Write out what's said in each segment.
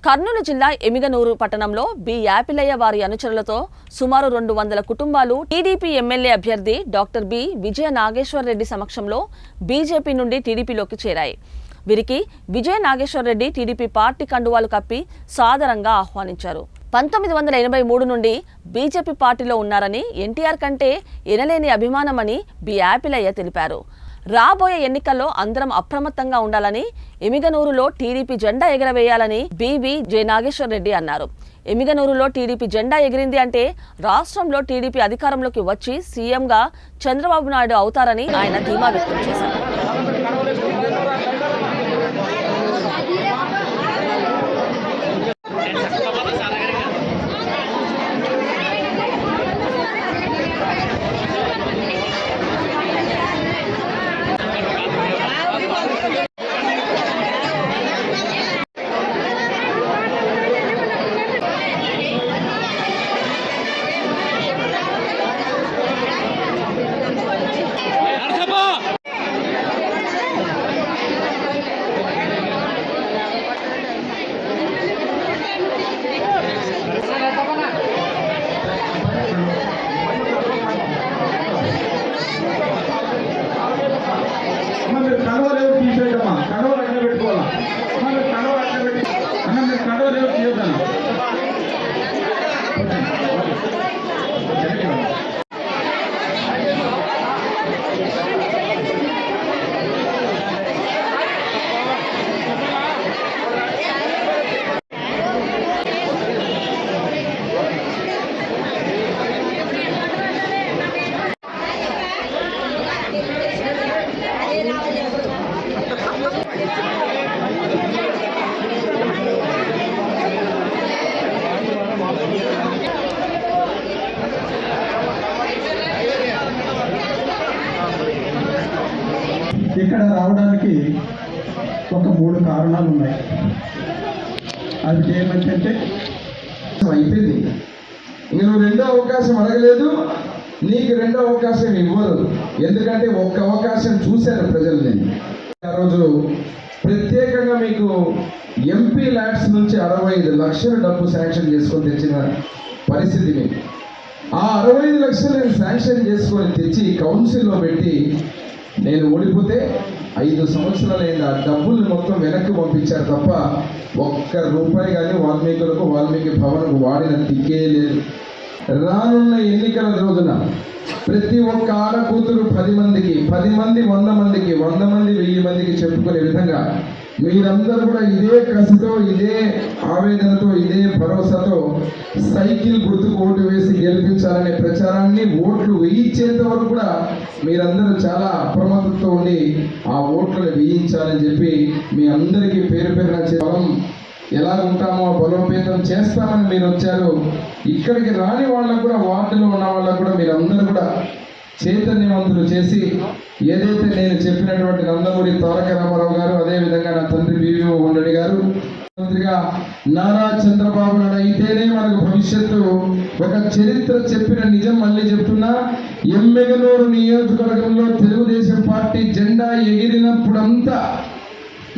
కర్నూలు జిల్లా ఎమిగనూరు పట్టణంలో బి యాపిలయ్య వారి అనుచరులతో సుమారు 200 కుటుంబాలు టీడీపీ ఎమ్మెల్యే అభ్యర్థి డాక్టర్ బి విజయ నాగేశ్వర్ రెడ్డి సమక్షంలో బీజేపీ నుండి టీడీపీలోకి చేరాయి. వీరికి విజయ నాగేశ్వర్ రెడ్డి టీడీపీ పార్టీ కండువాలు కప్పి సాదరంగా ఆహ్వానించారు. 1983 నుండి బీజేపీ పార్టీలో ఉన్నారని, ఎన్టీఆర్ కంటే ఎనలేని అభిమానమని బి యాపిలయ్య తెలిపారు. రాబోయే ఎన్నికల్లో అందరం అప్రమత్తంగా ఉండాలని, ఎమిగనూరులో టీడీపీ జెండా ఎగరవేయాలని బివి జయ నాగేశ్వర్ రెడ్డి అన్నారు. ఎమిగనూరులో టీడీపీ జెండా ఎగిరింది అంటే రాష్ట్రంలో టీడీపీ అధికారంలోకి వచ్చి సీఎంగా చంద్రబాబు నాయుడు అవుతారని ఆయన ధీమా వ్యక్తం చేశారు. ఇక్కడ రావడానికి ఒక 3 కారణాలు ఉన్నాయి. అది ఏమంటే అయిపోయింది, ఇంక నువ్వు రెండో అవకాశం అడగలేదు, నీకు రెండో అవకాశం ఇవ్వరు. ఎందుకంటే ఒక్క అవకాశం చూశారు ప్రజలు. నేను ఆ రోజు ప్రత్యేకంగా మీకు ఎంపీ ల్యాడ్స్ నుంచి 65 లక్షల డబ్బు శాంక్షన్ చేసుకొని తెచ్చిన పరిస్థితి మీకు. ఆ 65 లక్షలు నేను శాంక్షన్ చేసుకొని తెచ్చి కౌన్సిల్లో పెట్టి నేను ఓడిపోతే 5 సంవత్సరాలైంది. ఆ డబ్బుల్ని మొత్తం వెనక్కి పంపించారు తప్ప ఒక్క రూపాయి కానీ వాల్మీకి భవన్కు వాడిన దిక్కే లేదు. రానున్న ఎన్నికల రోజున ప్రతి ఒక్క ఆడ కూతురు 10 మందికి, 10 మంది 100 మందికి, 100 మంది 1000 మందికి చెప్పుకునే విధంగా మీరందరూ కూడా ఇదే కసితో, ఇదే ఆవేదనతో, ఇదే భరోసాతో సైకిల్ గుర్తుకు ఓటు వేసి గెలిపించాలనే ప్రచారాన్ని ఓట్లు వేయించేంత వరకు కూడా మీరందరూ చాలా అప్రమత్తతో ఉండి ఆ ఓట్లను వేయించాలని చెప్పి మీ అందరికీ పేరు పేరున బలం ఎలా ఉంటామో బలోపేతం చేస్తామని మీరు వచ్చారు. ఇక్కడికి రాని వాళ్ళకు కూడా, వార్డులో ఉన్న వాళ్ళకు కూడా మీరందరూ కూడా చైతన్యవంతులు చేసి ఏదైతే నేను చెప్పినటువంటి నందమూరి తారక రామారావు గారు, అదేవిధంగా నా తండ్రి బివి మోహన్ రెడ్డి గారు, ముఖ్యమంత్రిగా నారా చంద్రబాబు నాయుడు అయితేనే మనకు భవిష్యత్తు. ఒక చరిత్ర చెప్పిన నిజం మళ్ళీ చెప్తున్నా, ఎమ్మెగనూరు నియోజకవర్గంలో తెలుగుదేశం పార్టీ జెండా ఎగిరినప్పుడంతా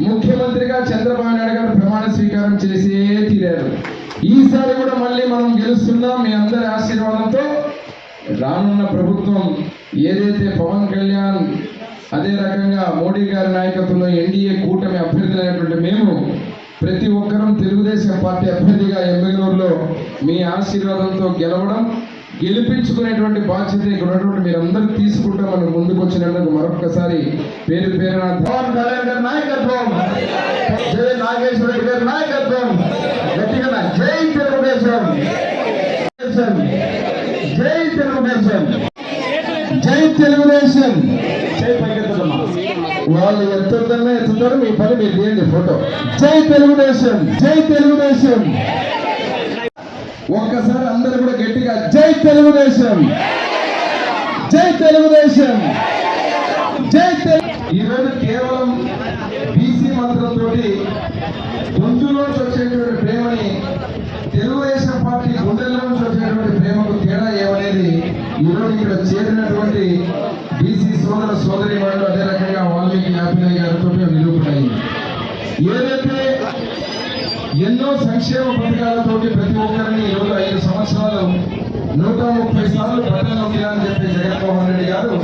ముఖ్యమంత్రిగా చంద్రబాబు నాయుడు గారు ప్రమాణ స్వీకారం చేసే తీరారు. ఈసారి కూడా మళ్ళీ మనం గెలుస్తున్నాం మీ అందరి ఆశీర్వాదంతో. రానున్న ప్రభుత్వం ఏదైతే పవన్ కళ్యాణ్, అదే రకంగా మోడీ గారి నాయకత్వంలో ఎన్డీఏ కూటమి అభ్యర్థులైనటువంటి మేము ప్రతి ఒక్కరం తెలుగుదేశం పార్టీ అభ్యర్థిగా ఎమ్మెగనూరులో మీ ఆశీర్వాదంతో గెలిపించుకునేటువంటి బాధ్యత ఇక్కడ ఉన్నటువంటి మీరందరూ తీసుకుంటామని ముందుకు వచ్చినందుకు మరొకసారి పేరు పేరున పవన్ కళ్యాణ్ గారి నాయకత్వం, జయ నాగేశ్వర రెడ్డి గారి నాయకత్వం, గట్టిగా జై తెలుగుదేశం, జై తెలుగుదేశం, జై తెలుగుదేశం. జై పైకెత్తమ్మా, వాళ్ళు ఎత్తుతారో ఎత్తుతారో మీ పని మీరు తీయండి ఫోటో. జై తెలుగుదేశం, జై తెలుగుదేశం. ఒక్కసారి అందరూ కూడా గట్టిగా జై తెలుగుదేశం, జై తెలుగుదేశం, జై తెలుగు. ఈరోజు కేవలం బీసీ మంత్రంతో గొంతులోంచి వచ్చేటువంటి ప్రేమని, తెలుగుదేశం పార్టీ గుండెల్లోంచి వచ్చేటువంటి ప్రేమకు తేడా ఏమనేది ఈరోజు ఇక్కడ చేరినటువంటి బీసీ సోదరి వాళ్ళు, అదే రకంగా వాల్మీకి యాపిలయ్య గారితో నిరూపణ అయింది. ఏదైతే ఎన్నో సంక్షేమ పథకాలతోటి ప్రతి ఒక్కరిని ఈరోజు 5 సంవత్సరాలు 130 సార్లు బట్టలు నొక్కినారని చెప్పి జగన్మోహన్ రెడ్డి గారు,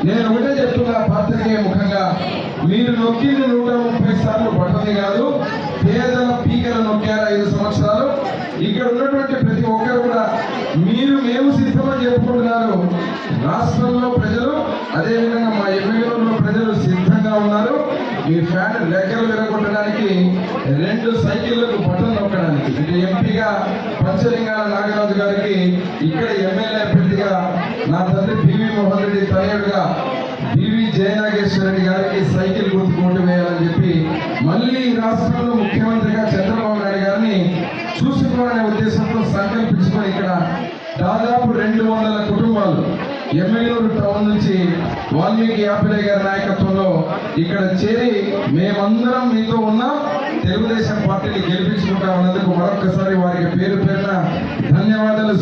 నేను ఒకటే చెప్తున్నా పాత్రికేయ ముఖంగా, మీరు నొక్కింది 130 సార్లు బట్టని కాదు, పేదల పీకలు నొక్కారు 5 సంవత్సరాలు. ఇక్కడ ఉన్నటువంటి ప్రతి ఒక్కరు కూడా మేము సిద్ధమని చెప్పుకుంటున్నారు. రాష్ట్రంలో ప్రజలు, అదేవిధంగా మా ఎమ్మెల్యేలో ప్రజలు సిద్ధంగా ఉన్నారు. మీ ఫ్యాన్ లెక్కలు విరగొట్టడానికి 2 సైకిళ్లకు బట్టలు నొక్కడానికి. ఇటు ఎంపీగా పంచలింగాల నాగరాజు గారికి, ఇక్కడ ఎమ్మెల్యే అభ్యర్థిగా నా తండ్రి పివి మోహన్ రెడ్డి తనయుడుగా పివి జయనాగేశ్వర రెడ్డి గారికి సైకిల్ గుర్తు ఓటు వేయాలని చెప్పి, మళ్ళీ ఈ రాష్ట్రంలో ముఖ్యమంత్రిగా చంద్రబాబు నాయుడు గారిని చూసుకోవాలనే ఉద్దేశంతో సంకల్పించుకొని ఇక్కడ దాదాపు 200 కుటుంబాలు ఎమ్మెల్యేలు టౌన్ నుంచి వాల్మీకి యాపిలయ్య గారి నాయకత్వంలో ఇక్కడ చేరి మేమందరం మీతో ఉన్నాం, తెలుగుదేశం పార్టీని గెలిపించుకుంటా ఉన్నందుకు మరొక్కసారి వారికి పేరు పేరున ధన్యవాదాలు.